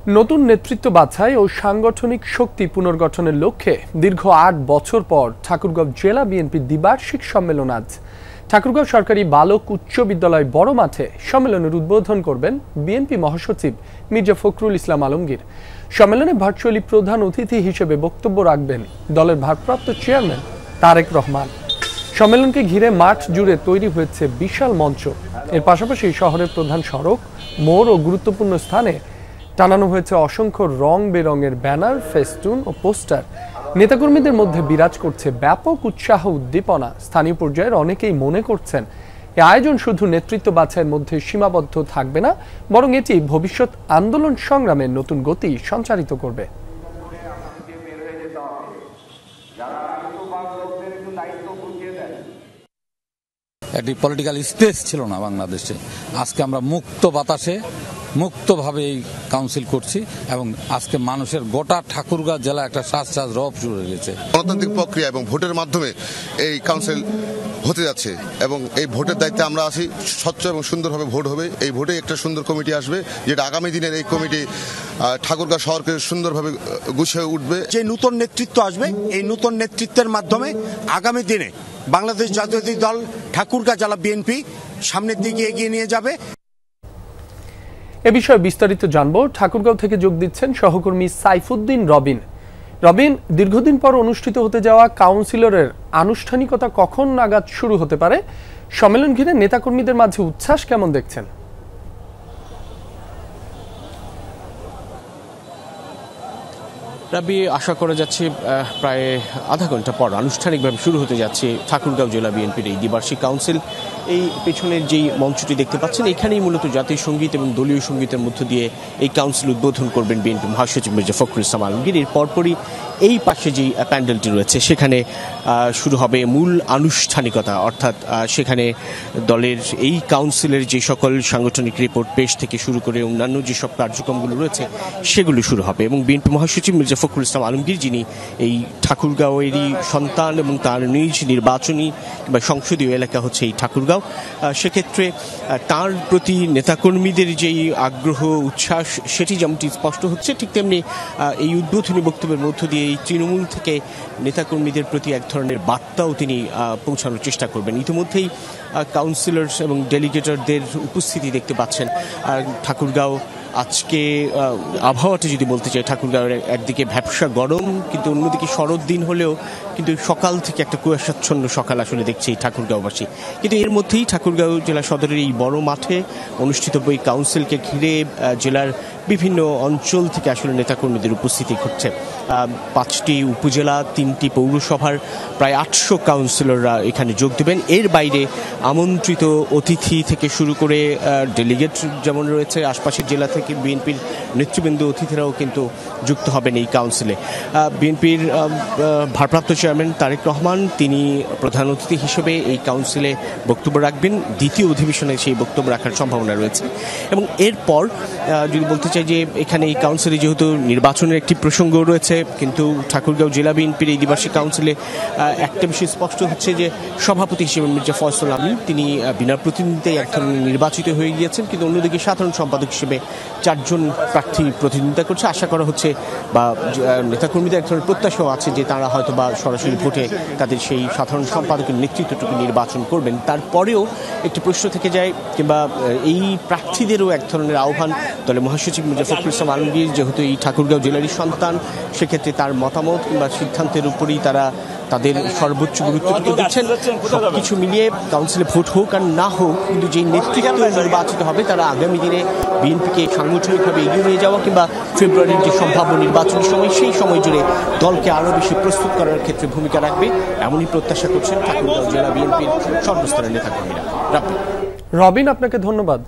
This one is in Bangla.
নতুন নেতৃত্ব বাছাই ও সাংগঠনিক শক্তি পুনর্গঠনের লক্ষ্যে দীর্ঘ ৮ বছর পর ঠাকুরগাঁও জেলা বিএনপির দ্বিবার্ষিক সম্মেলন আজ ঠাকুরগাঁও সরকারি বালক উচ্চ বিদ্যালয় বড় মাঠে সম্মেলনের উদ্বোধন করবেন বিএনপি মহাসচিব মির্জা ফখরুল ইসলাম আলমগীর। সম্মেলনে ভার্চুয়ালি প্রধান অতিথি হিসেবে বক্তব্য রাখবেন দলের ভারপ্রাপ্ত চেয়ারম্যান তারেক রহমান। সম্মেলনকে ঘিরে মাঠ জুড়ে তৈরি হয়েছে বিশাল মঞ্চ। এর পাশাপাশি শহরের প্রধান সড়ক, মোড় ও গুরুত্বপূর্ণ স্থানে টানানো হয়েছে অসংখ্য রং বেরঙের ব্যানার, ফেস্টুন ও পোস্টার। নেতাকর্মীদের মধ্যে বিরাজ করছে ব্যাপক উৎসাহ উদ্দীপনা। স্থানীয় পর্যায়ের অনেকেই মনে করছেন এই আয়োজন শুধু নেতৃত্ব বাছাইয়ের মধ্যে সীমাবদ্ধ থাকবে না, বরং এটি ভবিষ্যৎ আন্দোলন সংগ্রামের নতুন গতি সঞ্চারিত করবে। একটি পলিটিক্যাল স্পেস ছিল না বাংলাদেশে। আজকে আমরা মুক্ত বাতাসে মুক্তভাবে এই কাউন্সিল করছি এবং আজকে মানুষের গোটা ঠাকুরগাঁও জেলা একটা শ্বাস রব শুরু হয়ে গেছে। গণতান্ত্রিক প্রক্রিয়া এবং ভোটের মাধ্যমে এই কাউন্সিল হতে যাচ্ছে এবং এই ভোটের দায়িত্বে আমরা আছি। স্বচ্ছ এবং সুন্দরভাবে ভোট হবে। এই ভোটে একটা সুন্দর কমিটি আসবে, যেটা আগামী দিনের এই কমিটি ঠাকুরগাঁও শহরকে সুন্দরভাবে গুছিয়ে উঠবে। যে নতুন নেতৃত্ব আসবে, এই নতুন নেতৃত্বের মাধ্যমে আগামী দিনে বাংলাদেশ জাতীয়তাবাদী দল ঠাকুরগাঁও জেলা বিএনপি সামনের দিকে এগিয়ে নিয়ে যাবে। এ বিষয়ে বিস্তারিত জানবো। ঠাকুরগাঁও থেকে যোগ দিচ্ছেন সহকর্মী সাইফুদ্দিন রবিন। রবিন, দীর্ঘদিন পর অনুষ্ঠিত হতে যাওয়া কাউন্সিলরের আনুষ্ঠানিকতা কখন নাগাদ শুরু হতে পারে? সম্মেলন ঘিরে নেতাকর্মীদের মাঝে উচ্ছ্বাস কেমন দেখছেন? রাবি, আশা করা যাচ্ছে প্রায় আধা ঘন্টা পর আনুষ্ঠানিকভাবে শুরু হতে যাচ্ছে ঠাকুরগাঁও জেলা বিএনপির এই দ্বিবার্ষিক কাউন্সিল। এই পেছনের যেই মঞ্চটি দেখতে পাচ্ছেন, এখানেই মূলত জাতীয় সঙ্গীত এবং দলীয় সঙ্গীতের মধ্য দিয়ে এই কাউন্সিল উদ্বোধন করবেন বিএনপি মহাসচিব মির্জা ফখরুল ইসলাম আলমগীর। এর পরপরই এই পাশে যেই প্যান্ডেলটি রয়েছে সেখানে শুরু হবে মূল আনুষ্ঠানিকতা, অর্থাৎ সেখানে দলের এই কাউন্সিলের যে সকল সাংগঠনিক রিপোর্ট পেশ থেকে শুরু করে অন্যান্য যেসব কার্যক্রমগুলো রয়েছে সেগুলো শুরু হবে। এবং বিএনপি মহাসচিব মির্জা ফখরুল ইসলাম আলমগীর, যিনি এই ঠাকুরগাঁওয়েরই সন্তান এবং তার নিজ নির্বাচনী বা সংসদীয় এলাকা হচ্ছে এই ঠাকুরগাঁও, সেক্ষেত্রে তার প্রতি নেতাকর্মীদের যেই আগ্রহ উচ্ছ্বাস সেটি যেমনটি স্পষ্ট হচ্ছে, ঠিক তেমনি এই উদ্বোধনী বক্তব্যের মধ্য দিয়ে এই তৃণমূল থেকে নেতাকর্মীদের প্রতি এক ধরনের বার্তাও তিনি পৌঁছানোর চেষ্টা করবেন। ইতিমধ্যেই কাউন্সিলর্স এবং ডেলিগেটরদের উপস্থিতি দেখতে পাচ্ছেন। ঠাকুরগাঁও আজকে আবহাওয়াটা যদি বলতে চাই, ঠাকুরগাঁওয়ের একদিকে ভ্যাপসা গরম, কিন্তু অন্যদিকে শরৎ দিন হলেও কিন্তু সকাল থেকে একটা কুয়াশাচ্ছন্ন সকাল আসলে দেখছি এই ঠাকুরগাঁওবাসী। কিন্তু এর মধ্যেই ঠাকুরগাঁও জেলা সদরের এই বড় মাঠে অনুষ্ঠিত এই কাউন্সিলকে ঘিরে জেলার বিভিন্ন অঞ্চল থেকে আসলে নেতাকর্মীদের উপস্থিতি ঘটছে। 5টি উপজেলা, 3টি পৌরসভার প্রায় 800 কাউন্সিলররা এখানে যোগ দেবেন। এর বাইরে আমন্ত্রিত অতিথি থেকে শুরু করে ডেলিগেট যেমন রয়েছে, আশপাশের জেলা থেকে বিএনপির নেতৃবৃন্দ অতিথিরাও কিন্তু যুক্ত হবেন এই কাউন্সিলে। বিএনপির ভারপ্রাপ্ত চেয়ারম্যান তারেক রহমান, তিনি প্রধান অতিথি হিসেবে এই কাউন্সিলে বক্তব্য রাখবেন। দ্বিতীয় অধিবেশনে সেই বক্তব্য রাখার সম্ভাবনা রয়েছে। এবং এরপর যদি বলতে চাই যে এখানে এই কাউন্সিলে যেহেতু নির্বাচনের একটি প্রসঙ্গ রয়েছে, কিন্তু ঠাকুরগাঁও জেলা বিএনপির এই দ্বিবার্ষিক কাউন্সিলে একটা বিষয় স্পষ্ট হচ্ছে যে সভাপতি হিসেবে মির্জা ফয়সাল আমিন, তিনি বিনা প্রতিদ্বন্দ্বিতায় এক ধরনের নির্বাচিত হয়ে গিয়েছেন, কিন্তু অন্যদিকে সাধারণ সম্পাদক হিসেবে 4 জন প্রার্থী প্রতিদ্বন্দ্বিতা করছে। আশা করা হচ্ছে বা নেতাকর্মীদের এক ধরনের প্রত্যাশাও আছে যে তারা হয়তো বা সরাসরি ভোটে তাদের সেই সাধারণ সম্পাদকের নেতৃত্বটুকু নির্বাচন করবেন। তারপরেও একটি প্রশ্ন থেকে যায়, কিংবা এই প্রার্থীদেরও এক ধরনের আহ্বান, দলের মহাসচিব মির্জা ফখরুল ইসলাম আলমগীর যেহেতু এই ঠাকুরগাঁও জেলারই সন্তান, সেক্ষেত্রে তার মতামত কিংবা সিদ্ধান্তের উপরই তারা তাদের সর্বোচ্চ গুরুত্বটুকু দিচ্ছেন। সবকিছু মিলিয়ে কাউন্সিলে ভোট হোক আর না হোক, কিন্তু যেই নেতৃত্ব নির্বাচিত হবে তারা আগামী দিনে বিএনপিকে সাংগঠনিকভাবে এগিয়ে নিয়ে যাওয়া কিংবা ফেব্রুয়ারির যে সম্ভাব্য নির্বাচনী সময়, সেই সময় জুড়ে দলকে আরও বেশি প্রস্তুত করার ক্ষেত্রে ভূমিকা রাখবে, এমনই প্রত্যাশা করছেন ঠাকুরগাঁও জেলা বিএনপির সর্বস্তরের নেতাকর্মীরা। রবিন, আপনাকে ধন্যবাদ।